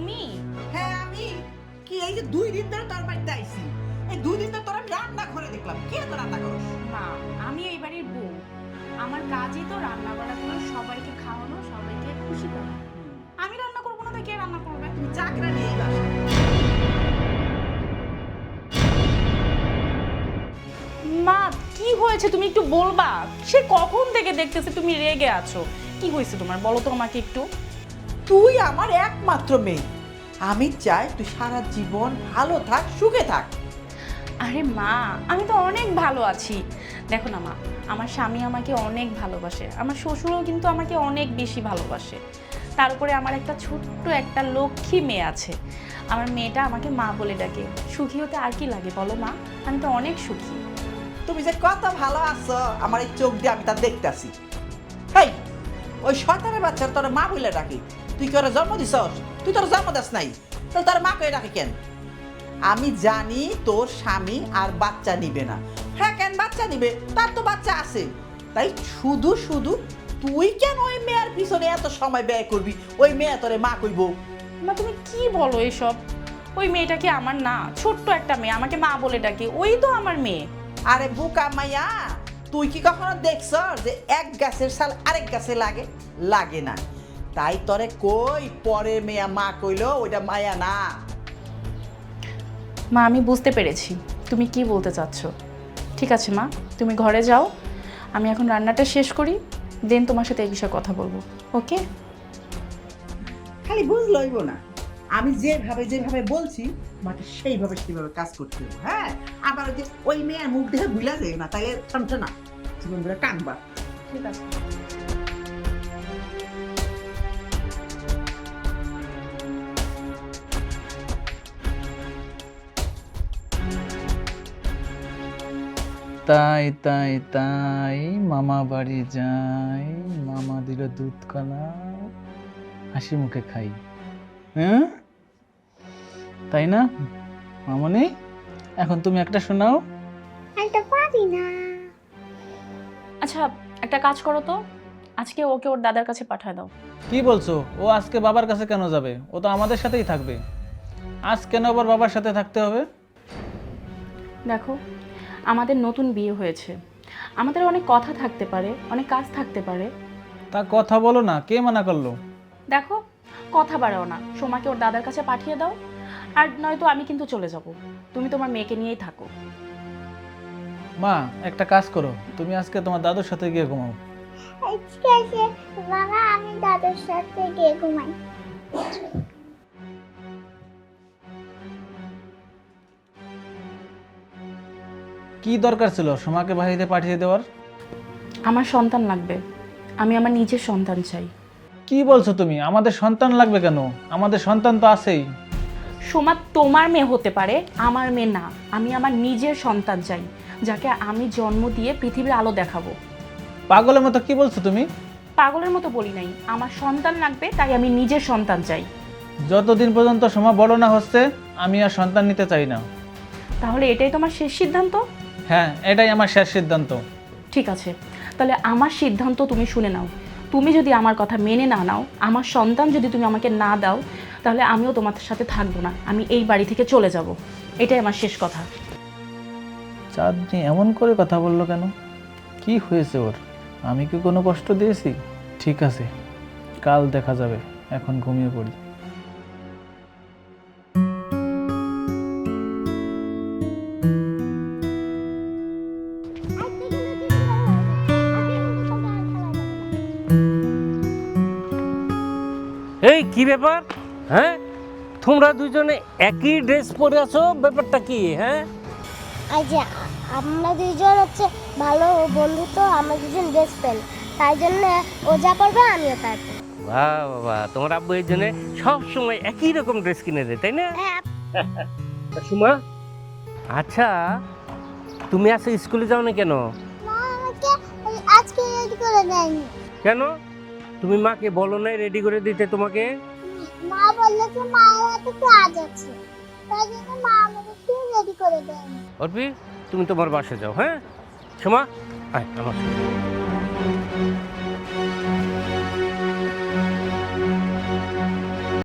তুমি? হ্যাঁ আমি। কি এই যে 2 দিন ধরে তোর বাড়িতে আইছি, এই 2 দিন ধরে তোর আমি রান্না করে দেখলাম, কি এত রান্না করস? মা, আমি এই বাড়ির বউ। আমার কাজই তো রান্না বান্না করে সবাইকে খাওয়ানো, সবাইকে খুশি করা। আমি রান্না করবো না তো কে রান্না করবে? তুমি চাকরা নিয়ে বাসা। মা, কি হয়েছে তুমি একটু বলবা? সে কখন থেকে দেখতেছে তুমি রেগে আছো। কি হয়েছে তোমার, বলো তো আমাকে একটু। তুই আমার একমাত্র মেয়ে, আমি চাই তুই সারা জীবন ভালো থাক, সুখে থাক। আরে মা, আমি তো অনেক ভালো আছি। দেখো না মা, আমার স্বামী আমাকে অনেক ভালোবাসে, আমার শ্বশুরও কিন্তু আমাকে অনেক বেশি ভালোবাসে। তার উপরে আমার একটা ছোট্ট একটা লক্ষ্মী মেয়ে আছে। আমার মেয়েটা আমাকে মা বলে ডাকে। সুখী হতে আর কি লাগে বলো মা? আমি তো অনেক সুখী। তুমি যে কত ভালো আছো আমার এই চোখ দিয়ে আমি তা দেখতাছি। এই ওই শয়তানের বাচ্চা তোর মা বলে ডাকি, তুই কি ওরা জন্ম দিছস? তুই তোর জন্ম দাস নাই, তাহলে তোর মা কয়ে ডাকে কেন? আমি জানি তোর স্বামী আর বাচ্চা নিবে না। হ্যাঁ কেন বাচ্চা নিবে, তার তো বাচ্চা আছে। তাই শুধু শুধু তুই কেন ওই মেয়ের পিছনে এত সময় ব্যয় করবি? ওই মেয়ে তোরে মা কইব? মা, তুমি কি বলো এসব? ওই মেয়েটা কি আমার না? ছোট্ট একটা মেয়ে, আমাকে মা বলে ডাকে, ওই তো আমার মেয়ে। আরে বোকা মাইয়া, তুই কি কখনো দেখছ যে এক গাছের ছাল আরেক গাছে লাগে? লাগে না। তাই তরে কই পরে মেয়া মা কইলো ওইটা মায়া না। মা, আমি বুঝতে পেরেছি তুমি কি বলতে চাচ্ছ। ঠিক আছে মা, তুমি ঘরে যাও, আমি এখন রান্নাটা শেষ করি, দেন তোমার সাথে এই বিষয়ে কথা বলবো। ওকে? খালি বুঝ লইব না, আমি যেভাবে যেভাবে বলছি মাকে সেইভাবে সেইভাবে কাজ করতে হবে। হ্যাঁ, আবার ওই যে ওই মেয়ের মুখ দেখে ভুলা যায় না, তাই শুনছো না জীবন ধরে কানবা। ঠিক আছে। তাই তাই তাই মামা বাড়ি যাই, মামা দিল দুধ কলা, হাসি মুখে খাই। হ্যাঁ তাই না মামনি? এখন তুমি একটা শোনাও। এটা পারি না। আচ্ছা, একটা কাজ করো তো, আজকে ওকে ওর দাদার কাছে পাঠিয়ে দাও। কি বলছো? ও আজকে বাবার কাছে কেন যাবে? ও তো আমাদের সাথেই থাকবে। আজ কেন আবার বাবার সাথে থাকতে হবে? দেখো, আমাদের নতুন বিয়ে হয়েছে, আমাদের অনেক কথা থাকতে পারে, অনেক কাজ থাকতে পারে। তা কথা বলো না, কে মানা করলো? দেখো, কথা বাড়াও না, সোমাকে ওর দাদার কাছে পাঠিয়ে দাও। আর নয়তো আমি কিন্তু চলে যাব, তুমি তোমার মেয়েকে নিয়েই থাকো। মা একটা কাজ করো, তুমি আজকে তোমার দাদুর সাথে গিয়ে ঘুমাও। ঠিক আছে বাবা, আমি দাদার সাথে গিয়ে ঘুমাই। কি দরকার ছিল সোমাকে বাড়িতে পাঠিয়ে দেওয়ার? আমার সন্তান লাগবে, আমি আমার নিজের সন্তান চাই। কি বলছো তুমি? আমাদের সন্তান লাগবে কেন? আমাদের সন্তান তো আছেই। সোমা তোমার মেয়ে হতে পারে, আমার মেয়ে না। আমি আমার নিজের সন্তান চাই, যাকে আমি জন্ম দিয়ে পৃথিবীর আলো দেখাবো। পাগলের মতো কি বলছো তুমি? পাগলের মতো বলি নাই, আমার সন্তান লাগবে, তাই আমি নিজের সন্তান চাই। যতদিন পর্যন্ত সোমা বড় না হচ্ছে আমি আর সন্তান নিতে চাই না। তাহলে এটাই তোমার শেষ সিদ্ধান্ত? হ্যাঁ, এটাই আমার শেষ সিদ্ধান্ত। ঠিক আছে, তাহলে আমার সিদ্ধান্ত তুমি শুনে নাও। তুমি যদি আমার কথা মেনে না নাও, আমার সন্তান যদি তুমি আমাকে না দাও, তাহলে আমিও তোমার সাথে থাকবো না, আমি এই বাড়ি থেকে চলে যাব। এটাই আমার শেষ কথা। চাঁদনি এমন করে কথা বললো কেন? কি হয়েছে ওর? আমি কি কোনো কষ্ট দিয়েছি? ঠিক আছে, কাল দেখা যাবে, এখন ঘুমিয়ে পড়ি। এই কি ব্যাপার? হ্যাঁ, তোমরা দুজনে একই ড্রেস পরে আছো, ব্যাপারটা কি? হ্যাঁ, এই যে আমরা দুজন হচ্ছে ভালো বন্ধু, তো আমরা দুজন ড্রেস পেন, তাই জন্য ও যা করবে আমিও তাই করব। বাহ বাবা, তোমার আব্বু এই জন্য সব সময় একই রকম ড্রেস কিনে দেয়, তাই না? হ্যাঁ। সুমা, আচ্ছা তুমি আজকে স্কুলে যাও না কেন? মা আমাকে আজকে রেডি করে দেয়নি। কেন? তুমি মাকে বলো নাই রেডি করে দিতে তোমাকে? মা বললো যে মায়ের হাতে কাজ আছে, তাই জন্য মা আমাকে রেডি করে দেয়নি। অর্পি, তুমি তোমার বাসা যাও। হ্যাঁ সুমা, আয় আমার সাথে।